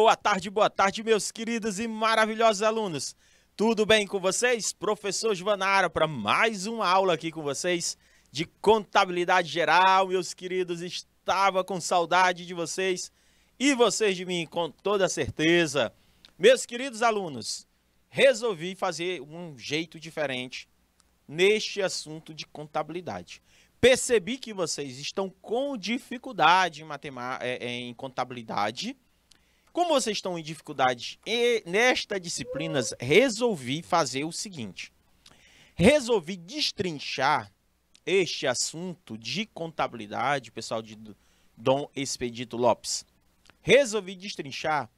boa tarde, meus queridos e maravilhosos alunos. Tudo bem com vocês? Professor Juvanara para mais uma aula aqui com vocês de contabilidade geral, meus queridos. Estava com saudade de vocês e vocês de mim, com toda certeza. Meus queridos alunos, resolvi fazer um jeito diferente neste assunto de contabilidade. Percebi que vocês estão com dificuldade em contabilidade. Como vocês estão em dificuldade nesta disciplina, resolvi fazer o seguinte. Resolvi destrinchar este assunto de contabilidade, pessoal de Dom Expedito Lopes. Resolvi destrinchar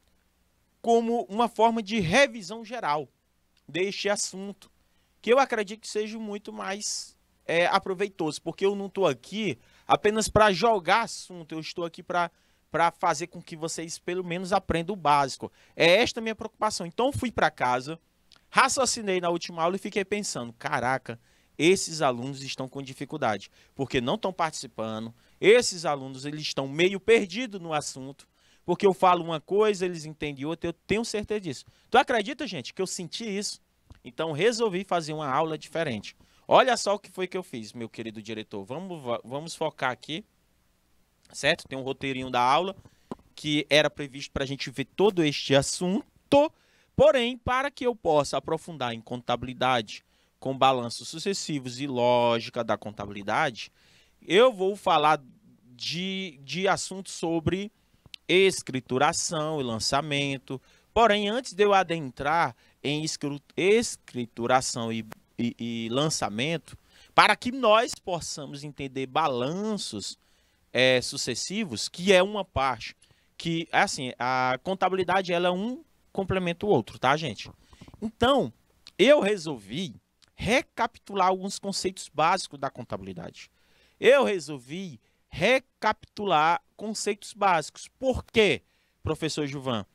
como uma forma de revisão geral deste assunto, que eu acredito que seja muito mais aproveitoso, porque eu não estou aqui apenas para jogar assunto, eu estou aqui para fazer com que vocês pelo menos aprendam o básico. É esta a minha preocupação. Então fui para casa, raciocinei na última aula e fiquei pensando, caraca, esses alunos estão com dificuldade, porque não estão participando, esses alunos eles estão meio perdidos no assunto, porque eu falo uma coisa, eles entendem outra, eu tenho certeza disso. Tu acredita, gente, que eu senti isso? Então resolvi fazer uma aula diferente. Olha só o que foi que eu fiz, meu querido diretor. Vamos focar aqui, certo? Tem um roteirinho da aula que era previsto para a gente ver todo este assunto, porém, para que eu possa aprofundar em contabilidade, com balanços sucessivos e lógica da contabilidade, eu vou falar de assuntos sobre escrituração e lançamento. Porém, antes de eu adentrar em escrituração e lançamento, para que nós possamos entender balanços sucessivos, que é uma parte que, assim, a contabilidade ela é um complementa o outro, tá, gente? Então, eu resolvi recapitular alguns conceitos básicos da contabilidade. Eu resolvi recapitular conceitos básicos. Por quê, professor Gilvan?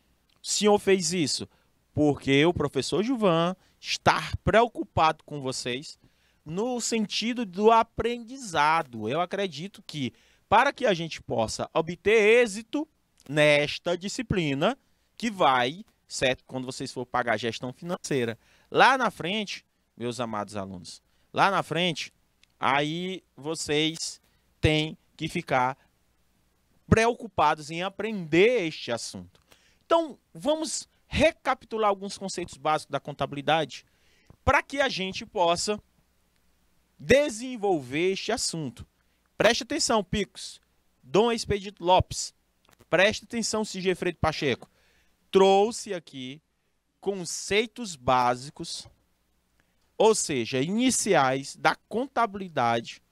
O senhor fez isso porque o professor Gilvan está preocupado com vocês no sentido do aprendizado. Eu acredito que para que a gente possa obter êxito nesta disciplina, que vai, certo? Quando vocês for pagar gestão financeira, lá na frente, meus amados alunos, lá na frente, aí vocês têm que ficar preocupados em aprender este assunto. Então, vamos recapitular alguns conceitos básicos da contabilidade para que a gente possa desenvolver este assunto. Preste atenção, Picos. Dom Expedito Lopes. Preste atenção, Sigefredo Pacheco. Trouxe aqui conceitos básicos, ou seja, iniciais da contabilidade,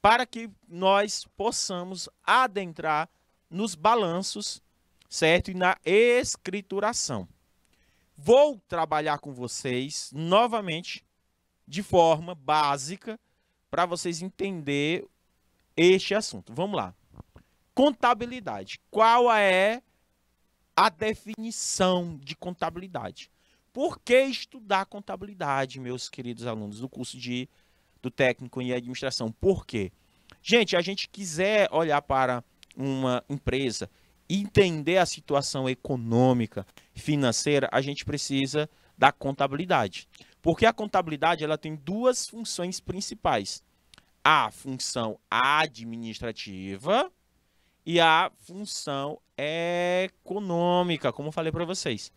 para que nós possamos adentrar nos balanços, certo? E na escrituração. Vou trabalhar com vocês novamente de forma básica para vocês entenderem este assunto. Vamos lá. Contabilidade. Qual é a definição de contabilidade? Por que estudar contabilidade, meus queridos alunos do curso do técnico em administração? Por quê? Gente, a gente quiser olhar para uma empresa e entender a situação econômica, financeira, a gente precisa da contabilidade. Porque a contabilidade ela tem duas funções principais. A função administrativa e a função econômica, como eu falei para vocês.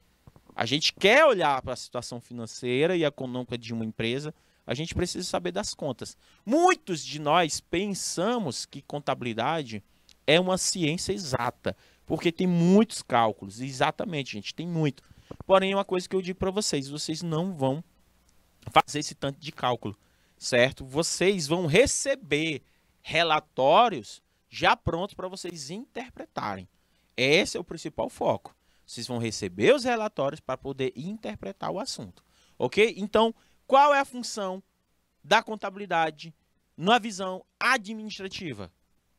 A gente quer olhar para a situação financeira e econômica de uma empresa, a gente precisa saber das contas. Muitos de nós pensamos que contabilidade é uma ciência exata, porque tem muitos cálculos. Exatamente, gente, tem muito. Porém, uma coisa que eu digo para vocês, vocês não vão fazer esse tanto de cálculo, certo? Vocês vão receber relatórios já prontos para vocês interpretarem. Esse é o principal foco. Vocês vão receber os relatórios para poder interpretar o assunto, ok? Então, qual é a função da contabilidade na visão administrativa?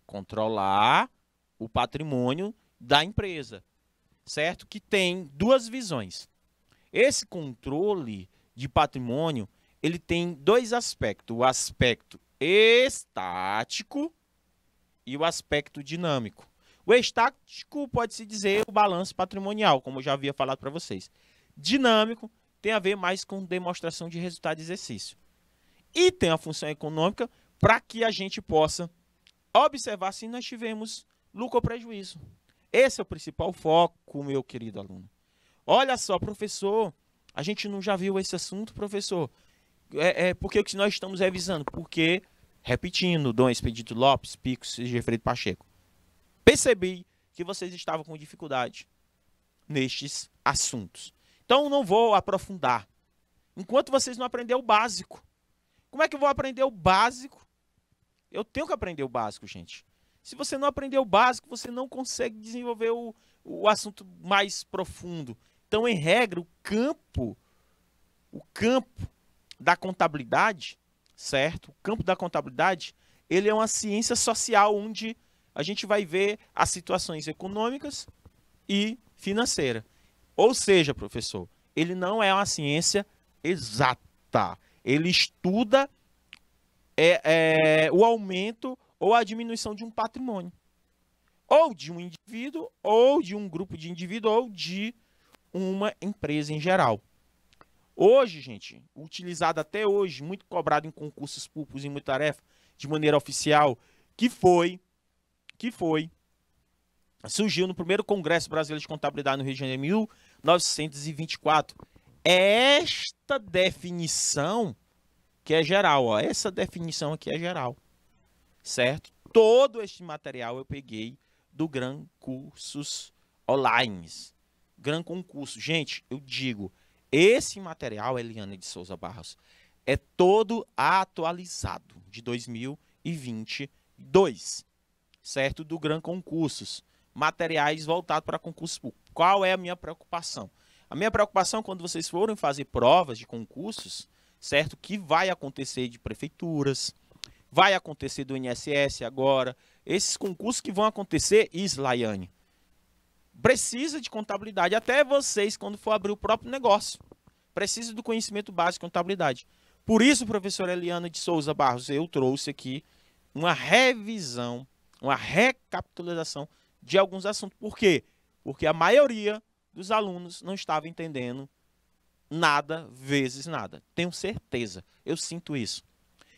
Controlar o patrimônio da empresa, certo? Que tem duas visões. Esse controle de patrimônio, ele tem dois aspectos, o aspecto estático e o aspecto dinâmico. O estático pode-se dizer o balanço patrimonial, como eu já havia falado para vocês. Dinâmico tem a ver mais com demonstração de resultado de exercício. E tem a função econômica para que a gente possa observar se nós tivemos lucro ou prejuízo. Esse é o principal foco, meu querido aluno. Olha só, professor, a gente não já viu esse assunto, professor? Por que nós estamos revisando? Porque, repetindo, Dom Expedito Lopes, Picos e Gefredo Pacheco, percebi que vocês estavam com dificuldade nestes assuntos. Então, não vou aprofundar. Enquanto vocês não aprenderem o básico. Como é que eu vou aprender o básico? Eu tenho que aprender o básico, gente. Se você não aprender o básico, você não consegue desenvolver o assunto mais profundo. Então, em regra, o campo da contabilidade, certo? O campo da contabilidade, ele é uma ciência social onde a gente vai ver as situações econômicas e financeiras. Ou seja, professor, ele não é uma ciência exata. Ele estuda o aumento ou a diminuição de um patrimônio. Ou de um indivíduo, ou de um grupo de indivíduos, ou de uma empresa em geral. Hoje, gente, utilizado até hoje, muito cobrado em concursos públicos e muita tarefa, de maneira oficial, que surgiu no primeiro Congresso Brasileiro de Contabilidade no Rio de Janeiro, em 1924. É esta definição que é geral, ó. Essa definição aqui é geral, certo? Todo este material eu peguei do Gran Cursos Online. Gran Concurso. Gente, eu digo, esse material, Eliana de Souza Barros, é todo atualizado de 2022, certo? Do Gran Concursos. Materiais voltados para concurso público. Qual é a minha preocupação? A minha preocupação quando vocês forem fazer provas de concursos, certo? Que vai acontecer de prefeituras, vai acontecer do INSS agora. Esses concursos que vão acontecer, Islaiane, precisa de contabilidade. Até vocês, quando for abrir o próprio negócio, precisa do conhecimento básico de contabilidade. Por isso, professora Eliana de Souza Barros, eu trouxe aqui uma revisão, uma recapitulação de alguns assuntos. Por quê? Porque a maioria dos alunos não estava entendendo nada vezes nada. Tenho certeza. Eu sinto isso.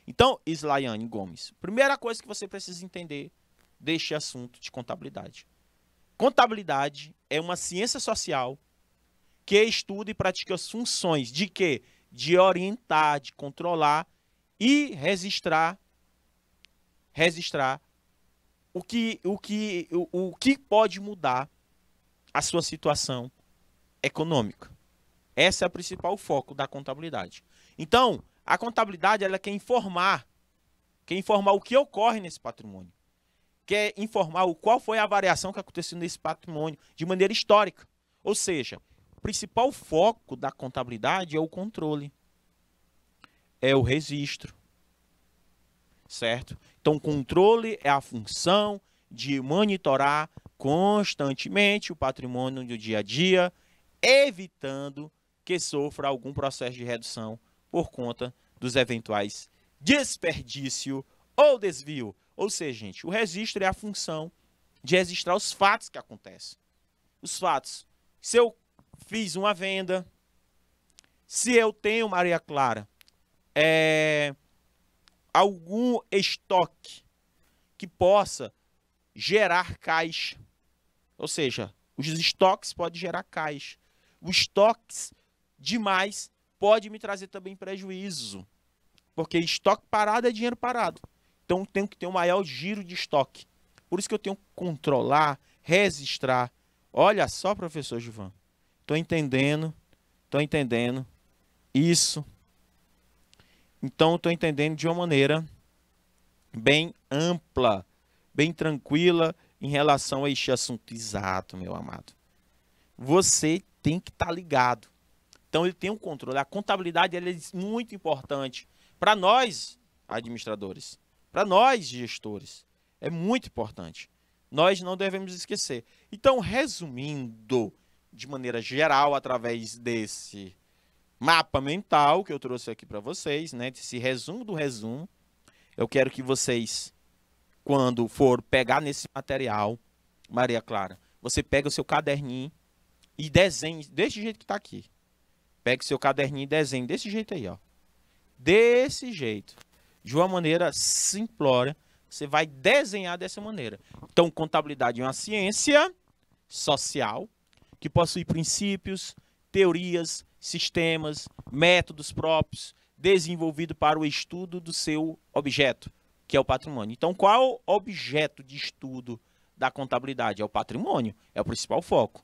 Então, Islaiane Gomes, primeira coisa que você precisa entender deste assunto de contabilidade. Contabilidade é uma ciência social que estuda e pratica as funções de quê? De orientar, de controlar e registrar o que pode mudar a sua situação econômica. Esse é o principal foco da contabilidade. Então, a contabilidade ela quer informar o que ocorre nesse patrimônio. Quer informar qual foi a variação que aconteceu nesse patrimônio de maneira histórica. Ou seja, o principal foco da contabilidade é o controle, é o registro, certo? Então, o controle é a função de monitorar constantemente o patrimônio do dia a dia, evitando que sofra algum processo de redução por conta dos eventuais desperdício ou desvio. Ou seja, gente, o registro é a função de registrar os fatos que acontecem. Os fatos. Se eu fiz uma venda, se eu tenho, Maria Clara, algum estoque que possa gerar caixa. Ou seja, os estoques podem gerar caixa. Os estoques demais pode me trazer também prejuízo. Porque estoque parado é dinheiro parado. Então, eu tenho que ter um maior giro de estoque. Por isso que eu tenho que controlar, registrar. Olha só, professor Gilvan. Estou entendendo isso. Então, estou entendendo de uma maneira bem ampla, bem tranquila em relação a este assunto. Exato, meu amado. Você tem que estar ligado. Então, ele tem um controle. A contabilidade ela é muito importante para nós, administradores, para nós, gestores. É muito importante. Nós não devemos esquecer. Então, resumindo de maneira geral, através desse mapa mental que eu trouxe aqui para vocês, né, desse resumo do resumo, eu quero que vocês, quando for pegar nesse material, Maria Clara, você pega o seu caderninho e desenhe desse jeito que está aqui. Pega o seu caderninho e desenhe desse jeito aí, ó. Desse jeito. De uma maneira simplória, você vai desenhar dessa maneira. Então, contabilidade é uma ciência social que possui princípios, teorias, sistemas, métodos próprios, desenvolvido para o estudo do seu objeto, que é o patrimônio. Então, qual é o objeto de estudo da contabilidade? É o patrimônio, é o principal foco.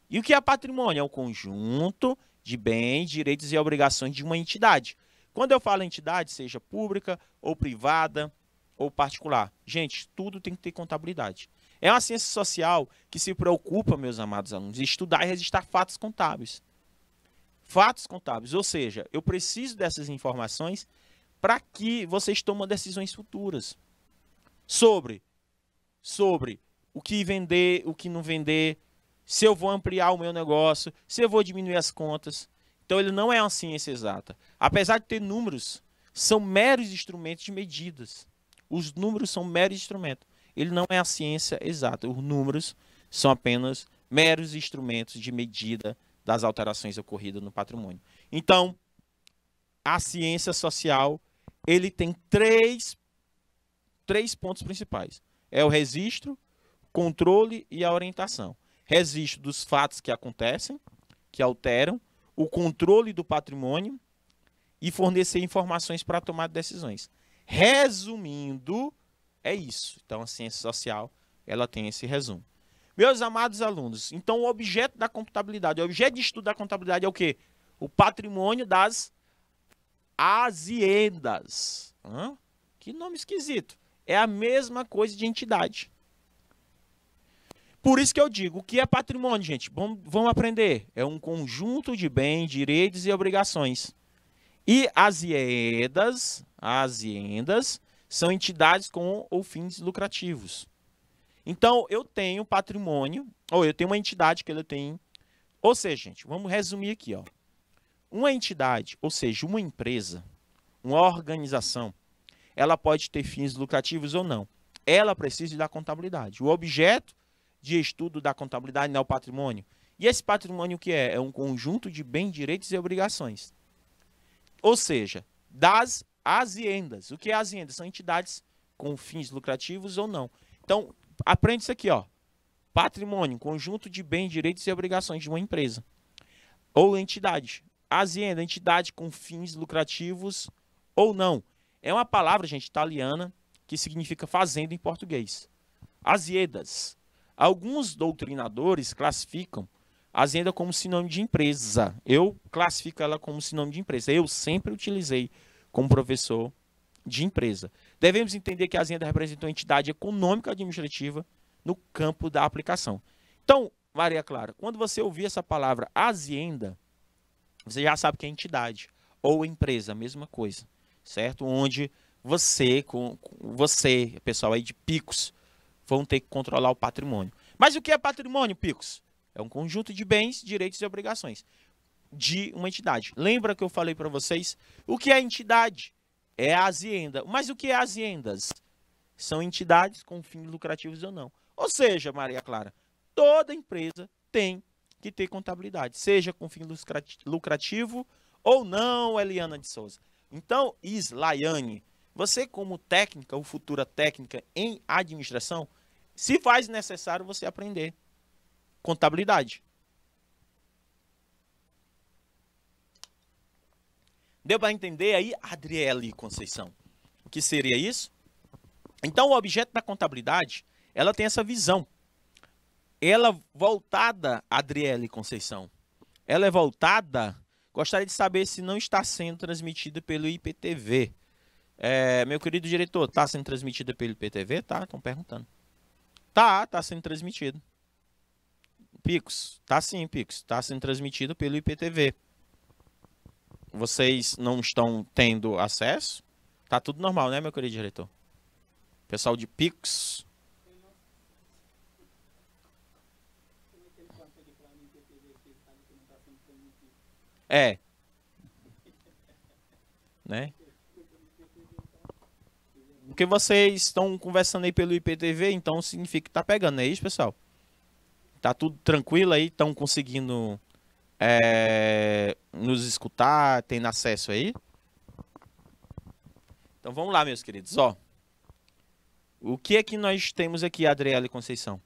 E o que é patrimônio? É o conjunto de bens, direitos e obrigações de uma entidade. Quando eu falo entidade, seja pública ou privada ou particular, gente, tudo tem que ter contabilidade. É uma ciência social que se preocupa, meus amados alunos, em estudar e registrar fatos contábeis. Fatos contábeis, ou seja, eu preciso dessas informações para que vocês tomem decisões futuras sobre o que vender, o que não vender, se eu vou ampliar o meu negócio, se eu vou diminuir as contas. Então, ele não é uma ciência exata. Apesar de ter números, são meros instrumentos de medidas. Os números são meros instrumentos. Ele não é a ciência exata. Os números são apenas meros instrumentos de medida das alterações ocorridas no patrimônio. Então, a ciência social, ele tem três pontos principais. É o registro, controle e a orientação. Registro dos fatos que acontecem, que alteram, o controle do patrimônio e fornecer informações para tomar decisões. Resumindo, é isso. Então, a ciência social, ela tem esse resumo. Meus amados alunos, então o objeto da contabilidade, o objeto de estudo da contabilidade é o quê? O patrimônio das aziendas. Que nome esquisito. É a mesma coisa de entidade. Por isso que eu digo, o que é patrimônio, gente? Vamos aprender. É um conjunto de bens, direitos e obrigações. E aziendas são entidades com ou fins lucrativos. Então, eu tenho patrimônio, ou eu tenho uma entidade que ela tem. Ou seja, gente, vamos resumir aqui, ó. Uma entidade, ou seja, uma empresa, uma organização, ela pode ter fins lucrativos ou não. Ela precisa da contabilidade. O objeto de estudo da contabilidade não é o patrimônio. E esse patrimônio o que é? É um conjunto de bens, direitos e obrigações. Ou seja, das aziendas. O que é azienda? São entidades com fins lucrativos ou não. Então, aprende isso aqui, ó. Patrimônio, conjunto de bens, direitos e obrigações de uma empresa. Ou entidade. Azienda, entidade com fins lucrativos ou não. É uma palavra, gente, italiana, que significa fazenda em português. Aziendas. Alguns doutrinadores classificam a azienda como sinônimo de empresa. Eu classifico ela como sinônimo de empresa. Eu sempre utilizei como professor de empresa. Devemos entender que a azienda representa uma entidade econômica administrativa no campo da aplicação. Então, Maria Clara, quando você ouvir essa palavra azienda, você já sabe que é entidade ou empresa, a mesma coisa, certo? Onde você, pessoal aí de Picos, vão ter que controlar o patrimônio. Mas o que é patrimônio, Picos? É um conjunto de bens, direitos e obrigações de uma entidade. Lembra que eu falei para vocês? O que é entidade? É a azienda. Mas o que é aziendas? São entidades com fins lucrativos ou não. Ou seja, Maria Clara, toda empresa tem que ter contabilidade, seja com fim lucrativo ou não, Eliana de Souza. Então, Islaiane, você como técnica ou futura técnica em administração, se faz necessário você aprender contabilidade. Deu para entender aí, Adriele Conceição? O que seria isso? Então, o objeto da contabilidade, ela tem essa visão. Ela voltada, Adriele Conceição, ela é voltada, gostaria de saber se não está sendo transmitida pelo IPTV. Meu querido diretor, está sendo transmitida pelo IPTV? Tá, estão perguntando. Tá sendo transmitido. Picos, tá sim, Picos, está sendo transmitido pelo IPTV. Vocês não estão tendo acesso? Tá tudo normal, né, meu querido diretor? Pessoal de Picos. Né? Porque vocês estão conversando aí pelo IPTV, então significa que tá pegando, não é isso, pessoal? Tá tudo tranquilo aí? Estão conseguindo nos escutar? Tendo acesso aí? Então vamos lá, meus queridos. Ó, o que é que nós temos aqui, Adriele Conceição?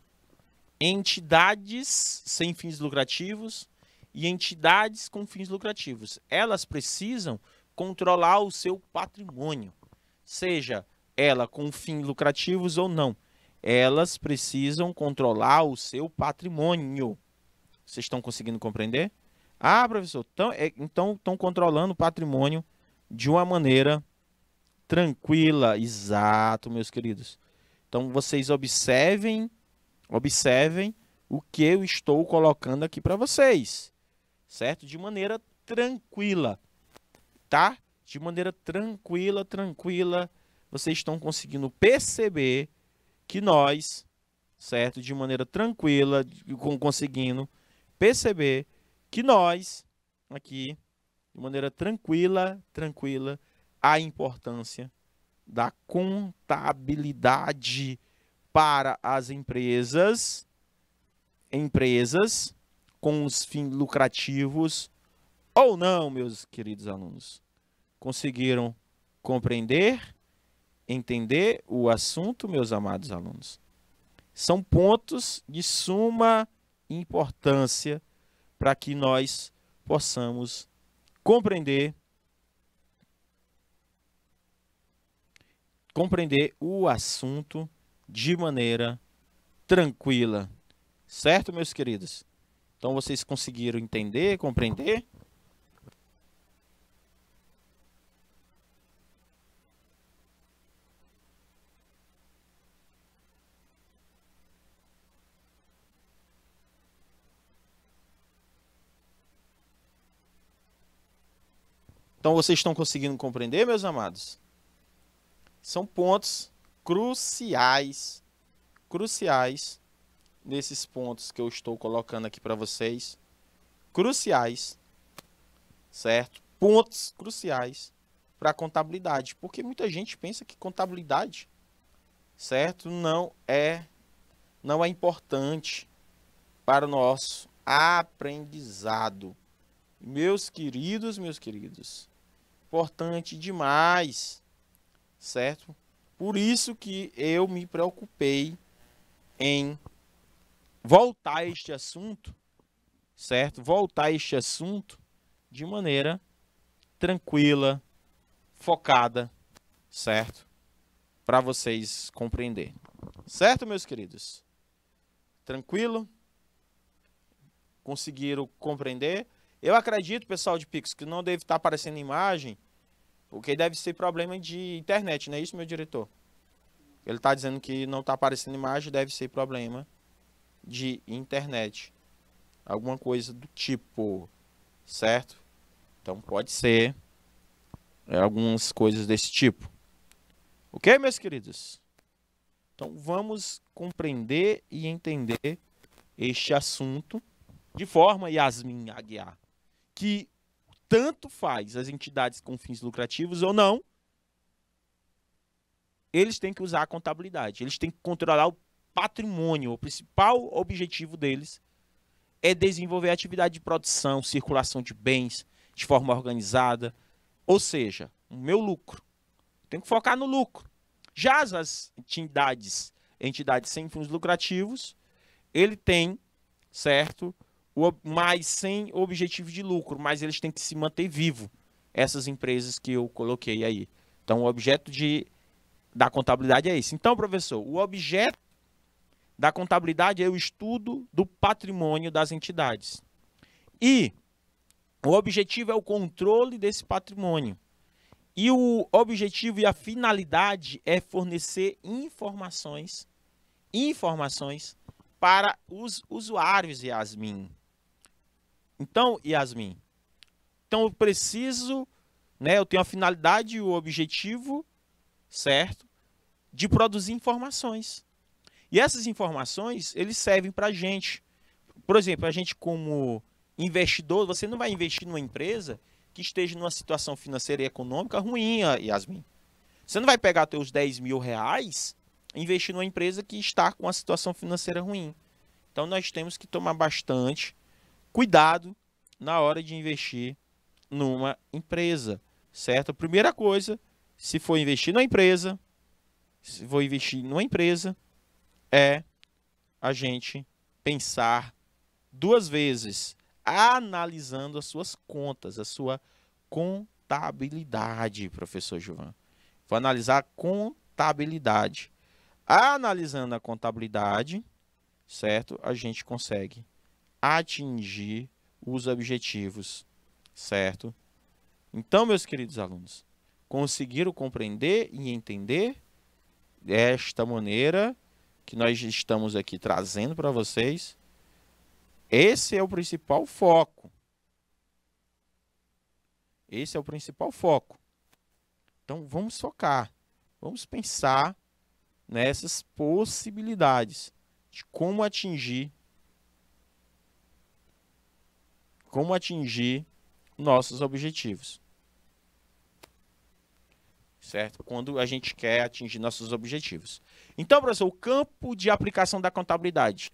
Entidades sem fins lucrativos e entidades com fins lucrativos. Elas precisam controlar o seu patrimônio, seja ela com fins lucrativos ou não. Elas precisam controlar o seu patrimônio. Vocês estão conseguindo compreender? Ah, professor, então estão controlando o patrimônio de uma maneira tranquila. Exato, meus queridos. Então vocês observem o que eu estou colocando aqui para vocês, certo? De maneira tranquila, tá? De maneira tranquila, vocês estão conseguindo perceber que nós, certo? De maneira tranquila, conseguindo perceber que nós, aqui, de maneira tranquila, a importância da contabilidade para as empresas com os fins lucrativos ou não, meus queridos alunos. Conseguiram compreender, entender o assunto, meus amados alunos? São pontos de suma importância para que nós possamos compreender o assunto de maneira tranquila. Certo, meus queridos? Então, vocês conseguiram entender, compreender? Então, vocês estão conseguindo compreender, meus amados? São pontos cruciais nesses pontos que eu estou colocando aqui para vocês. Cruciais, certo? Pontos cruciais para a contabilidade. Porque muita gente pensa que contabilidade, certo? Não é importante para o nosso aprendizado. Meus queridos, importante demais, certo? Por isso que eu me preocupei em voltar a este assunto, certo? Voltar a este assunto de maneira tranquila, focada, certo? Para vocês compreenderem. Certo, meus queridos? Tranquilo? Conseguiram compreender? Eu acredito, pessoal de Pix, que não deve estar aparecendo imagem, porque deve ser problema de internet, não é isso, meu diretor? Ele está dizendo que não está aparecendo imagem, deve ser problema de internet. Alguma coisa do tipo, certo? Então pode ser algumas coisas desse tipo. Ok, meus queridos? Então vamos compreender e entender este assunto de forma, Yasmin Aguiar, que tanto faz as entidades com fins lucrativos ou não, eles têm que usar a contabilidade, eles têm que controlar o patrimônio. O principal objetivo deles é desenvolver a atividade de produção, circulação de bens de forma organizada, ou seja, o meu lucro. Tem que focar no lucro. Já as entidades sem fins lucrativos, ele tem, certo, mas sem objetivo de lucro, mas eles têm que se manter vivo, essas empresas que eu coloquei aí. Então, o objeto da contabilidade é esse. Então, professor, o objeto da contabilidade é o estudo do patrimônio das entidades. E o objetivo é o controle desse patrimônio. E o objetivo e a finalidade é fornecer informações para os usuários, Yasmin. Então, Yasmin, eu preciso, né, eu tenho a finalidade e o objetivo, certo, de produzir informações. E essas informações, eles servem para a gente. Por exemplo, a gente como investidor, você não vai investir numa empresa que esteja numa situação financeira e econômica ruim, Yasmin. Você não vai pegar teus 10 mil reais e investir numa empresa que está com uma situação financeira ruim. Então nós temos que tomar bastante cuidado na hora de investir numa empresa, certo? A primeira coisa, se for investir numa empresa, é a gente pensar duas vezes, analisando as suas contas, a sua contabilidade, professor Gilvan. Vou analisar a contabilidade. Analisando a contabilidade, certo? A gente consegue atingir os objetivos, certo? Então, meus queridos alunos, conseguiram compreender e entender desta maneira que nós estamos aqui trazendo para vocês? Esse é o principal foco. Esse é o principal foco. Então, vamos focar. Vamos pensar nessas possibilidades de como atingir nossos objetivos. Certo? Quando a gente quer atingir nossos objetivos. Então, professor, o campo de aplicação da contabilidade.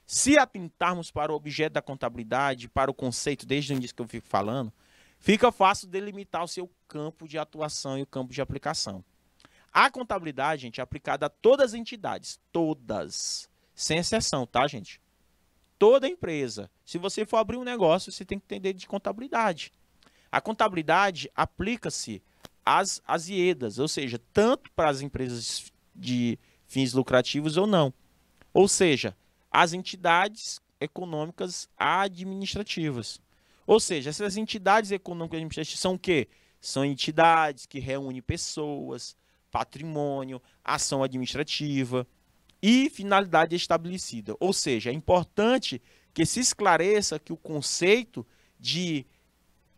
Se atentarmos para o objeto da contabilidade, para o conceito, desde o início que eu fico falando, fica fácil delimitar o seu campo de atuação e o campo de aplicação. A contabilidade, gente, é aplicada a todas as entidades, todas, sem exceção, tá, gente? Toda empresa. Se você for abrir um negócio, você tem que entender de contabilidade. A contabilidade aplica-se às IEDAs, ou seja, tanto para as empresas de fins lucrativos ou não. Ou seja, as entidades econômicas administrativas. Ou seja, essas entidades econômicas administrativas são o quê? São entidades que reúnem pessoas, patrimônio, ação administrativa e finalidade estabelecida. Ou seja, é importante que se esclareça que o conceito de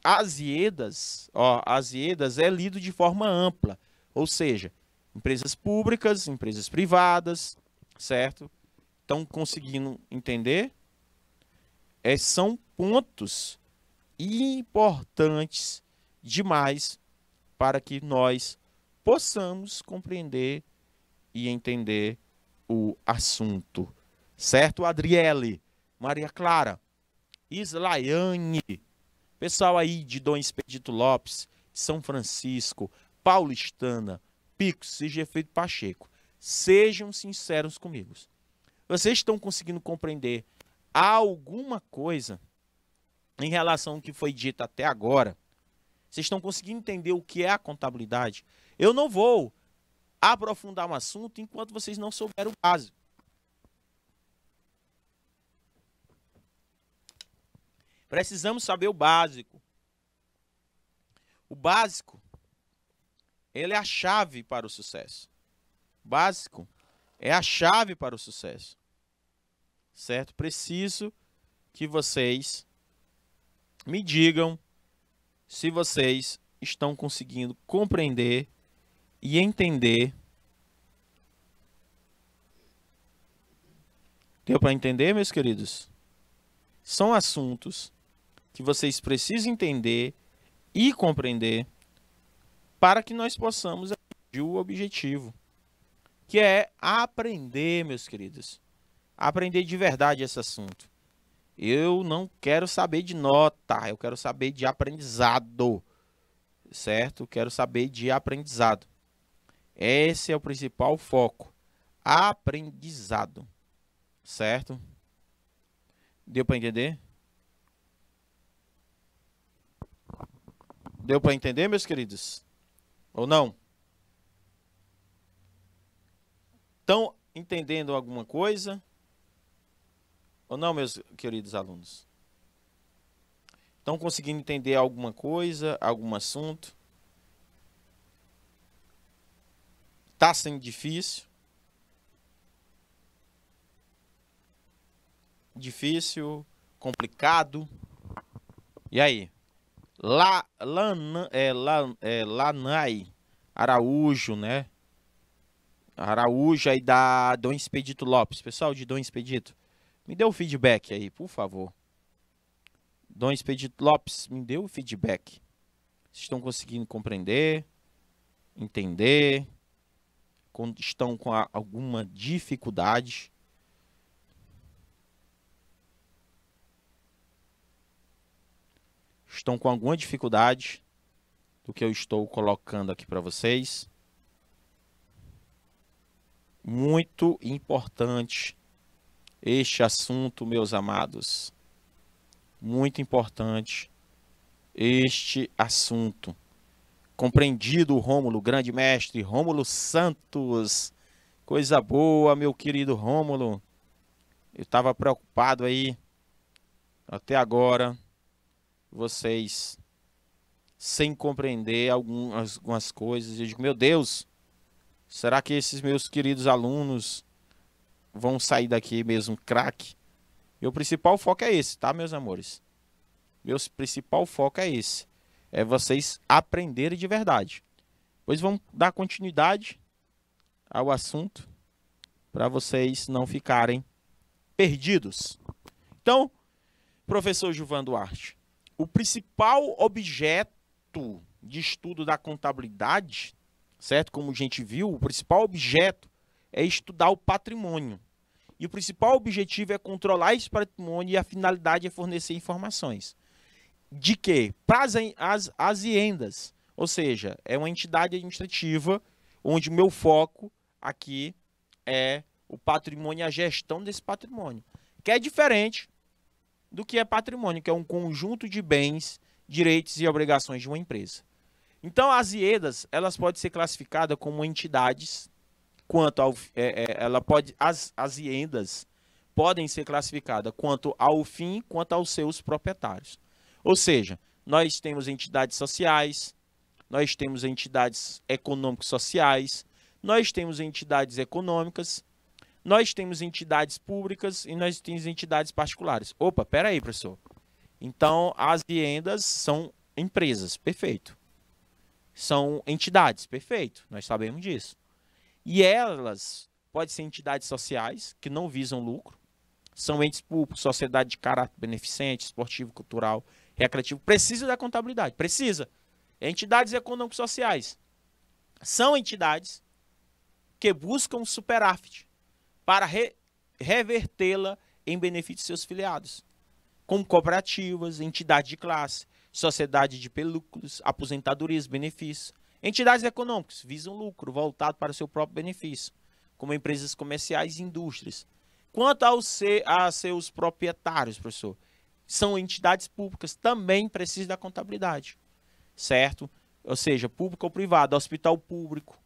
as IEDAs é lido de forma ampla. Ou seja, empresas públicas, empresas privadas, certo? Estão conseguindo entender? São pontos importantes demais para que nós possamos compreender e entender o assunto. Certo, Adriele, Maria Clara, Islaiane, pessoal aí de Dom Expedito Lopes, São Francisco, Paulistana, Picos e Gefeito Pacheco. Sejam sinceros comigo. Vocês estão conseguindo compreender alguma coisa em relação ao que foi dito até agora? Vocês estão conseguindo entender o que é a contabilidade? Eu não vou aprofundar um assunto enquanto vocês não souberem o básico. Precisamos saber o básico. O básico, ele é a chave para o sucesso. O básico é a chave para o sucesso. Certo? Preciso que vocês me digam se vocês estão conseguindo compreender e entender. Deu para entender, meus queridos? São assuntos que vocês precisam entender e compreender para que nós possamos atingir o objetivo, que é aprender, meus queridos. Aprender de verdade esse assunto. Eu não quero saber de nota, eu quero saber de aprendizado, certo? Quero saber de aprendizado. Esse é o principal foco, aprendizado, certo? Deu para entender? Deu para entender, meus queridos? Ou não? Estão entendendo alguma coisa? Ou não, meus queridos alunos? Estão conseguindo entender alguma coisa, algum assunto? Está sendo difícil? Difícil? Complicado? E aí? Lanai Araújo, né? Araújo aí da Dom Expedito Lopes. Pessoal de Dom Expedito, me dê o feedback aí, por favor. Dom Expedito Lopes, me dê o feedback. Vocês estão conseguindo compreender, entender? Estão com alguma dificuldade? estão com alguma dificuldade do que eu estou colocando aqui para vocês. Muito importante este assunto, meus amados. Muito importante este assunto. Compreendido, Rômulo, grande mestre, Rômulo Santos. Coisa boa, meu querido Rômulo. Eu estava preocupado aí, até agora, vocês sem compreender algumas coisas. Eu digo, meu Deus, será que esses meus queridos alunos vão sair daqui mesmo craque? Meu principal foco é esse, tá, meus amores? Meu principal foco é esse. É vocês aprenderem de verdade. Pois vamos dar continuidade ao assunto para vocês não ficarem perdidos. Então, professor Gilvan Duarte, o principal objeto de estudo da contabilidade, certo? Como a gente viu, o principal objeto é estudar o patrimônio. E o principal objetivo é controlar esse patrimônio e a finalidade é fornecer informações. De quê? Para as aziendas. Ou seja, é uma entidade administrativa onde o meu foco aqui é o patrimônio e a gestão desse patrimônio. Que é diferente do que é patrimônio, que é um conjunto de bens, direitos e obrigações de uma empresa. Então, as aziendas, elas podem ser classificadas como entidades, as aziendas podem ser classificadas quanto ao fim, quanto aos seus proprietários. Ou seja, nós temos entidades sociais, nós temos entidades econômicas sociais, nós temos entidades econômicas, nós temos entidades públicas e nós temos entidades particulares. Opa, peraí, professor. Então, as aziendas são empresas, perfeito. São entidades, perfeito. Nós sabemos disso. E elas podem ser entidades sociais que não visam lucro, são entes públicos, sociedade de caráter beneficente, esportivo, cultural, recreativo. Precisa da contabilidade, precisa. Entidades econômicas sociais são entidades que buscam superávit para revertê-la em benefício de seus filiados, como cooperativas, entidade de classe, sociedade de películas, aposentadorias, benefícios. Entidades econômicas visam lucro voltado para o seu próprio benefício, como empresas comerciais e indústrias. Quanto a seus proprietários, professor, são entidades públicas, também precisam da contabilidade, certo? Ou seja, público ou privado, hospital público.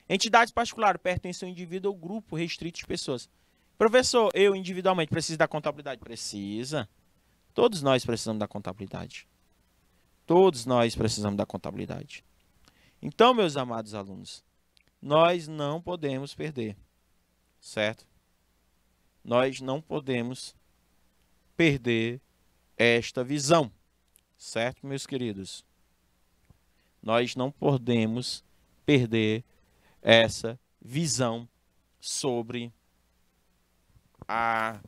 Entidades particulares pertencem ao indivíduo ou grupo restrito de pessoas. Professor, eu individualmente preciso da contabilidade? Precisa. Todos nós precisamos da contabilidade. Todos nós precisamos da contabilidade. Então, meus amados alunos, nós não podemos perder, certo? Nós não podemos perder esta visão, certo, meus queridos? Nós não podemos perder essa visão sobre a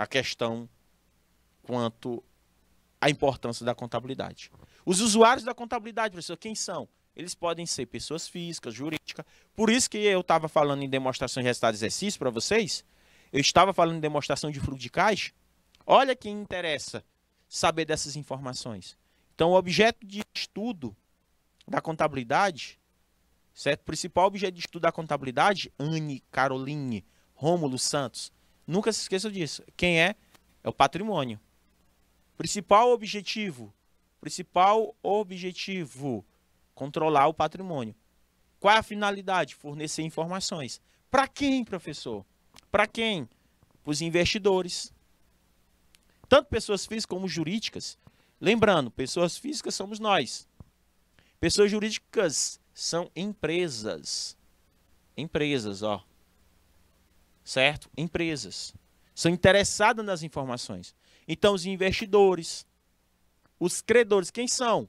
questão quanto à importância da contabilidade. Os usuários da contabilidade, professor, quem são? Eles podem ser pessoas físicas, jurídicas. Por isso que eu estava falando em demonstração de resultado de exercício para vocês. Eu estava falando em demonstração de fluxo de caixa. Olha quem interessa saber dessas informações. Então, o objeto de estudo da contabilidade, certo? O principal objeto de estudo da contabilidade, Anne, Caroline, Rômulo Santos. Nunca se esqueçam disso. Quem é? É o patrimônio. Principal objetivo, controlar o patrimônio. Qual é a finalidade? Fornecer informações. Para quem, professor? Para quem? Para os investidores. Tanto pessoas físicas como jurídicas. Lembrando, pessoas físicas somos nós. Pessoas jurídicas são empresas. Empresas, ó. Certo? Empresas. São interessadas nas informações. Então, os investidores, os credores, quem são?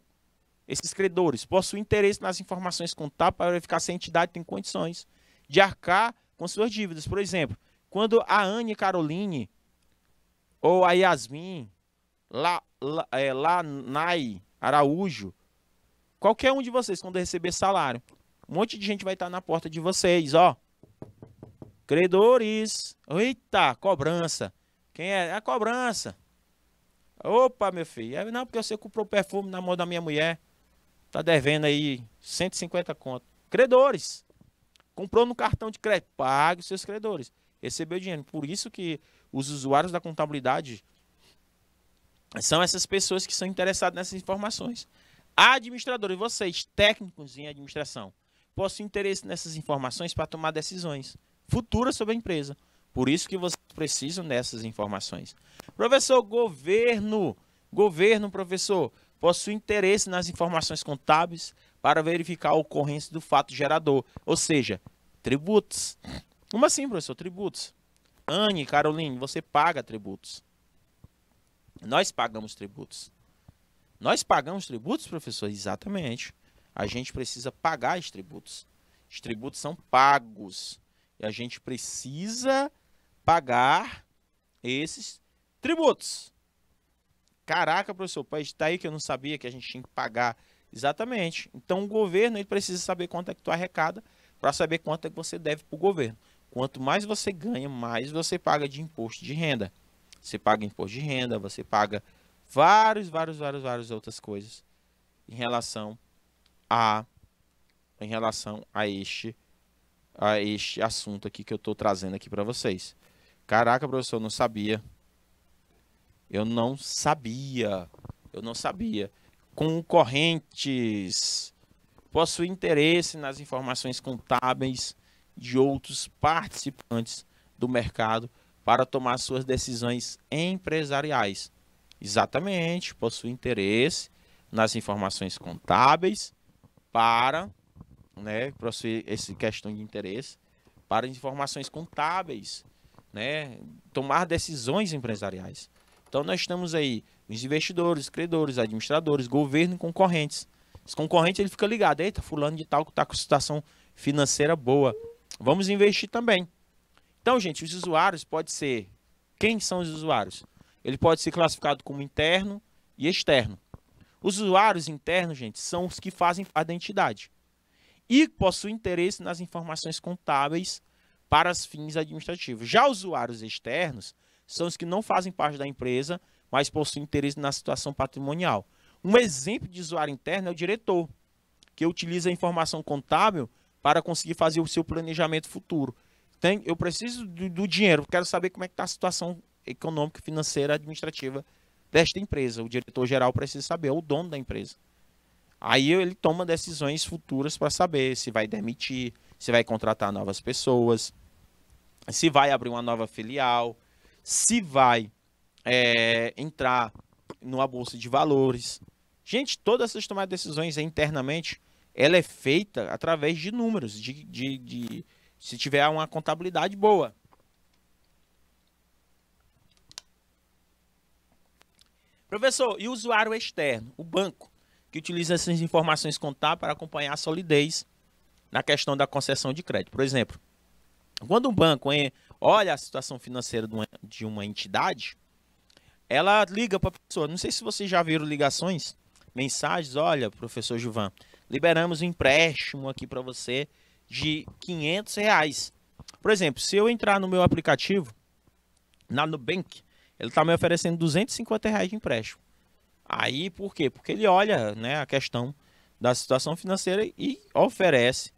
Esses credores possuem interesse nas informações contábeis para verificar se a entidade tem condições de arcar com suas dívidas. Por exemplo, quando a Anne Caroline ou a Yasmin, Lanai Araújo, qualquer um de vocês, quando receber salário, um monte de gente vai estar na porta de vocês, ó. Credores. Eita, cobrança. Quem é? É a cobrança. Opa, meu filho. Não, porque você comprou perfume na mão da minha mulher. Tá devendo aí 150 conto. Credores. Comprou no cartão de crédito. Pague os seus credores. Recebeu dinheiro. Por isso que os usuários da contabilidade são essas pessoas que são interessadas nessas informações. Administradores, vocês, técnicos em administração, possuem interesse nessas informações para tomar decisões futuras sobre a empresa. Por isso que vocês precisam dessas informações. Professor, governo, professor, possui interesse nas informações contábeis para verificar a ocorrência do fato gerador, ou seja, tributos. Como assim, professor? Tributos. Anne, Caroline, você paga tributos. Nós pagamos tributos. Nós pagamos tributos, professor? Exatamente. A gente precisa pagar os tributos. Os tributos são pagos. E a gente precisa pagar esses tributos. Caraca, professor, pode estar aí que eu não sabia que a gente tinha que pagar. Exatamente. Então o governo ele precisa saber quanto é que tu arrecada para saber quanto é que você deve para o governo. Quanto mais você ganha, mais você paga de imposto de renda. Você paga imposto de renda, você paga várias outras coisas em relação a este assunto aqui que eu estou trazendo aqui para vocês. Caraca, professor, eu não sabia. Eu não sabia. Concorrentes possuem interesse nas informações contábeis de outros participantes do mercado para tomar suas decisões empresariais. Exatamente, possui interesse nas informações contábeis para, possui essa questão de interesse para informações contábeis, tomar decisões empresariais. Então nós temos aí os investidores, credores, administradores, governo e concorrentes. Os concorrentes ele fica ligado, eita, fulano de tal que está com situação financeira boa, vamos investir também. Então, gente, os usuários pode ser, quem são os usuários? Ele pode ser classificado como interno e externo. Os usuários internos, gente, são os que fazem parte da entidade e possuem interesse nas informações contábeis para os fins administrativos. Já os usuários externos são os que não fazem parte da empresa, mas possuem interesse na situação patrimonial. Um exemplo de usuário interno é o diretor, que utiliza a informação contábil para conseguir fazer o seu planejamento futuro. Eu preciso do dinheiro, quero saber como é que está a situação econômica, financeira, administrativa desta empresa. O diretor-geral precisa saber, é o dono da empresa. Aí ele toma decisões futuras para saber se vai demitir, se vai contratar novas pessoas, se vai abrir uma nova filial, se vai entrar numa bolsa de valores. Gente, todas essas tomadas de decisões internamente, ela é feita através de números, se tiver uma contabilidade boa. Professor, e o usuário externo, o banco, que utiliza essas informações contábeis para acompanhar a solidez na questão da concessão de crédito. Por exemplo, quando um banco olha a situação financeira de uma entidade, ela liga para a pessoa. Não sei se vocês já viram ligações, mensagens. Olha, professor Gilvan, liberamos um empréstimo aqui para você de R$500. Por exemplo, se eu entrar no meu aplicativo, na Nubank, ele está me oferecendo R$250 de empréstimo. Aí, por quê? Porque ele olha a questão da situação financeira e oferece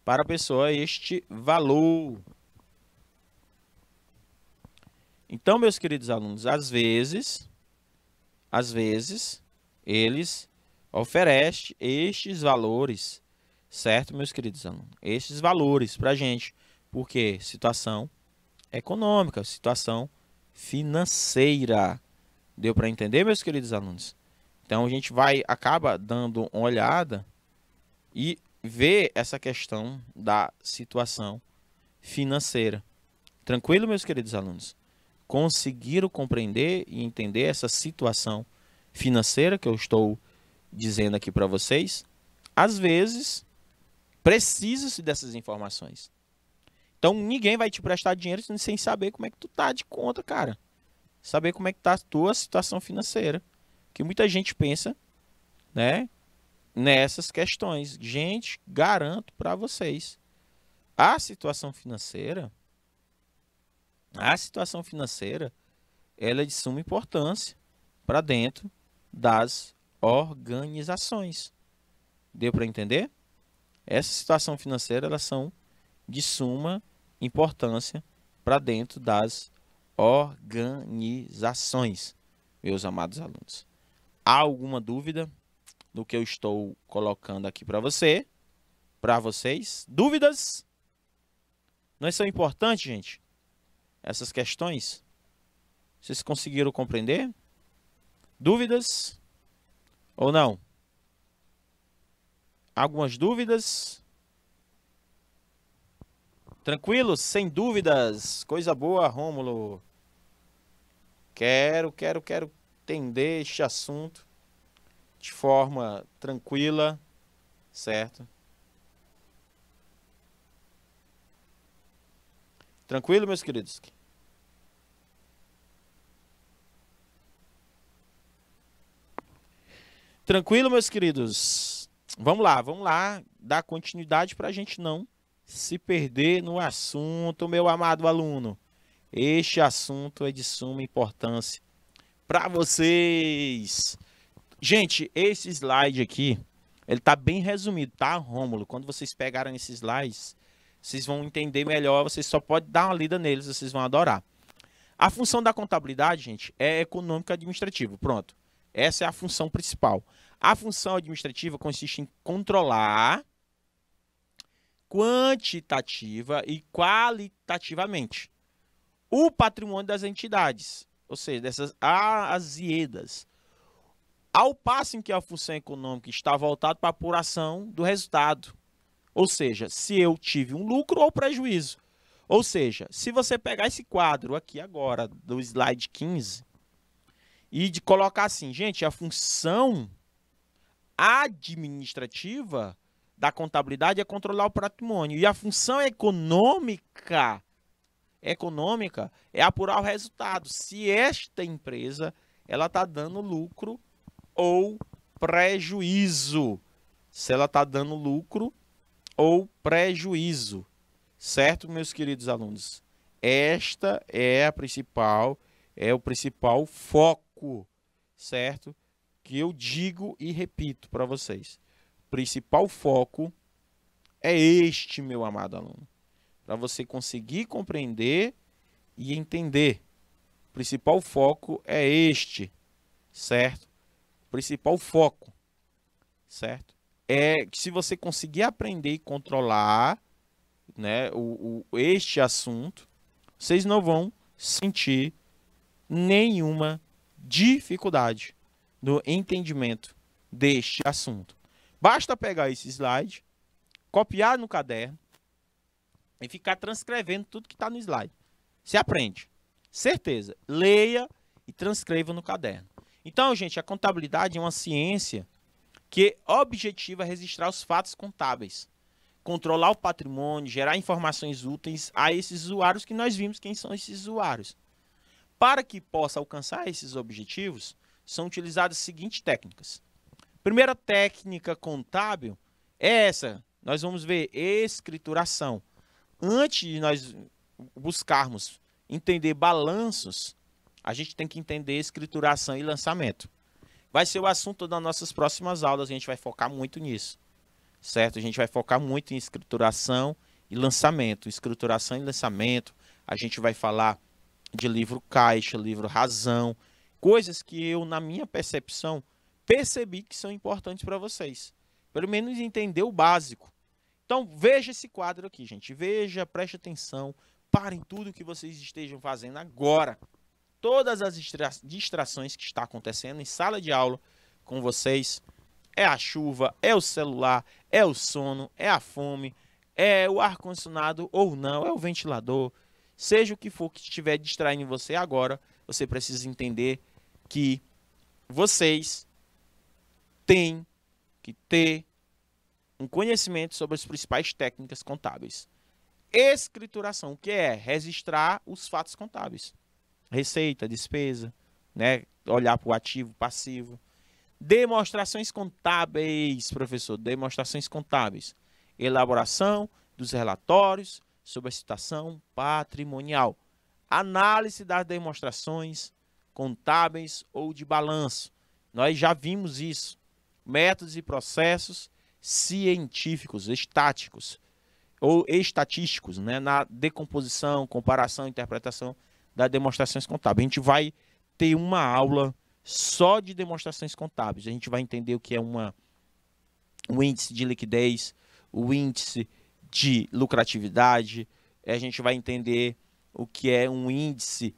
para a pessoa este valor. Então, meus queridos alunos, às vezes, eles oferecem estes valores, certo, meus queridos alunos? Estes valores para a gente. Por quê? Situação econômica, situação financeira. Deu para entender, meus queridos alunos? Então, a gente acaba dando uma olhada e ver essa questão da situação financeira. Tranquilo, meus queridos alunos? Conseguiram compreender e entender essa situação financeira que eu estou dizendo aqui para vocês? Às vezes, precisa-se dessas informações. Então, ninguém vai te prestar dinheiro sem saber como é que tu tá de conta, cara. Saber como é que tá a tua situação financeira. Que muita gente pensa, nessas questões. Gente, garanto para vocês. A situação financeira, ela é de suma importância. para dentro das organizações. Deu para entender? Essa situação financeira, elas são de suma importância para dentro das organizações, meus amados alunos. Há alguma dúvida no que eu estou colocando aqui para vocês? Dúvidas? Não são importantes, gente? Essas questões? Vocês conseguiram compreender? Dúvidas? Ou não? Algumas dúvidas? Tranquilo? Sem dúvidas? Coisa boa, Rômulo. Quero entender este assunto de forma tranquila, certo? Tranquilo, meus queridos? Tranquilo, meus queridos? Vamos lá dar continuidade para a gente não se perder no assunto, meu amado aluno. Este assunto é de suma importância para vocês. Gente, esse slide aqui, ele tá bem resumido, tá, Rômulo? Quando vocês pegarem esses slides, vocês vão entender melhor, vocês só podem dar uma lida neles, vocês vão adorar. A função da contabilidade, gente, é econômica administrativa. Pronto. Essa é a função principal. A função administrativa consiste em controlar quantitativa e qualitativamente o patrimônio das entidades, ou seja, dessas ASIEDAS, ao passo em que a função econômica está voltada para a apuração do resultado, ou seja, se eu tive um lucro ou prejuízo. Ou seja, se você pegar esse quadro aqui agora, do slide 15, e de colocar assim, gente, a função administrativa da contabilidade é controlar o patrimônio, e a função econômica é apurar o resultado, se esta empresa ela está dando lucro ou prejuízo. Se ela está dando lucro ou prejuízo. Certo, meus queridos alunos? Esta é o principal foco, certo? Que eu digo e repito para vocês. O principal foco é este, meu amado aluno. Para você conseguir compreender e entender. O principal foco é este, certo? O principal foco, certo? É que se você conseguir aprender e controlar, né, este assunto, vocês não vão sentir nenhuma dificuldade no entendimento deste assunto. Basta pegar esse slide, copiar no caderno e ficar transcrevendo tudo que está no slide. Você aprende. Certeza. Leia e transcreva no caderno. Então, gente, a contabilidade é uma ciência que objetiva registrar os fatos contábeis, controlar o patrimônio, gerar informações úteis a esses usuários que nós vimos quem são esses usuários. Para que possa alcançar esses objetivos, são utilizadas as seguintes técnicas. Primeira técnica contábil é essa. Nós vamos ver escrituração. Antes de nós buscarmos entender balanços, a gente tem que entender escrituração e lançamento. Vai ser o assunto das nossas próximas aulas, a gente vai focar muito nisso. Certo? A gente vai focar muito em escrituração e lançamento. Escrituração e lançamento, a gente vai falar de livro caixa, livro razão, coisas que eu, na minha percepção, percebi que são importantes para vocês. Pelo menos entender o básico. Então, veja esse quadro aqui, gente. Veja, preste atenção, parem tudo que vocês estejam fazendo agora. Todas as distrações que estão acontecendo em sala de aula com vocês, é a chuva, é o celular, é o sono, é a fome, é o ar-condicionado ou não, é o ventilador. Seja o que for que estiver distraindo você agora, você precisa entender que vocês têm que ter um conhecimento sobre as principais técnicas contábeis. Escrituração, o que é? Registrar os fatos contábeis. Receita, despesa, né? Olhar para o ativo, passivo. Demonstrações contábeis, professor. Demonstrações contábeis. Elaboração dos relatórios sobre a situação patrimonial. Análise das demonstrações contábeis ou de balanço. Nós já vimos isso. Métodos e processos científicos, estáticos ou estatísticos, né? Na decomposição, comparação, interpretação das demonstrações contábeis. A gente vai ter uma aula só de demonstrações contábeis. A gente vai entender o que é o índice de liquidez, o índice de lucratividade, a gente vai entender o que é um índice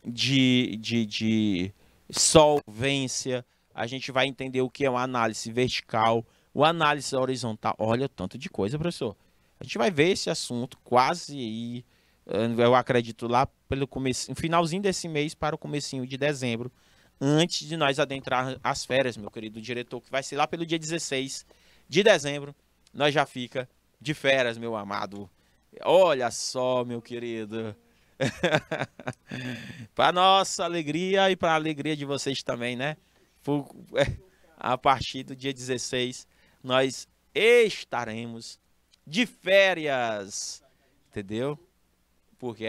de solvência, a gente vai entender o que é uma análise vertical, uma análise horizontal. Olha o tanto de coisa, professor. A gente vai ver esse assunto quase aí, eu acredito, lá pelo começo, no finalzinho desse mês para o comecinho de dezembro, antes de nós adentrar as férias, meu querido diretor, que vai ser lá pelo dia 16 de dezembro, nós já fica de férias, meu amado. Olha só, meu querido. Para nossa alegria e para a alegria de vocês também, né? A partir do dia 16, nós estaremos de férias, entendeu? Por quê?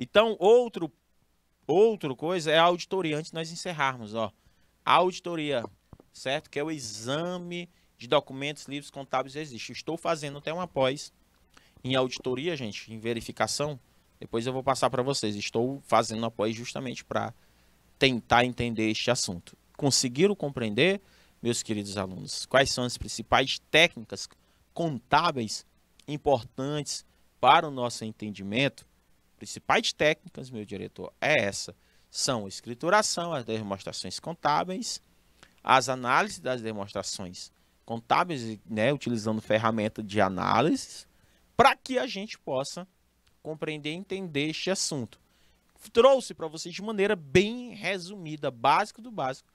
Então, outro coisa é a auditoria, antes de nós encerrarmos, ó. A auditoria, certo? Que é o exame de documentos, livros contábeis existe. Estou fazendo até uma pós em auditoria, gente, em verificação. Depois eu vou passar para vocês. Estou fazendo uma pós justamente para tentar entender este assunto. Conseguiram compreender, meus queridos alunos, quais são as principais técnicas contábeis importantes para o nosso entendimento? Principais técnicas, meu diretor, é essa. São a escrituração, as demonstrações contábeis, as análises das demonstrações contábeis, né, utilizando ferramenta de análise, para que a gente possa compreender e entender este assunto. Trouxe para vocês de maneira bem resumida, básico do básico,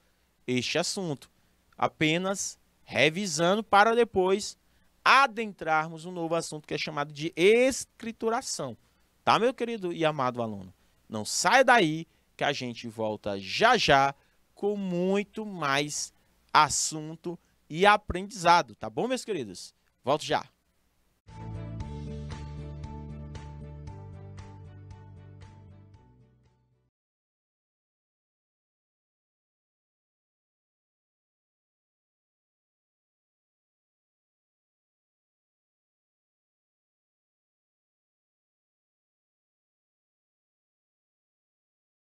este assunto. Apenas revisando para depois adentrarmos um novo assunto que é chamado de escrituração. Tá, meu querido e amado aluno? Não sai daí que a gente volta já já com muito mais assunto e aprendizado, tá bom, meus queridos? Volto já.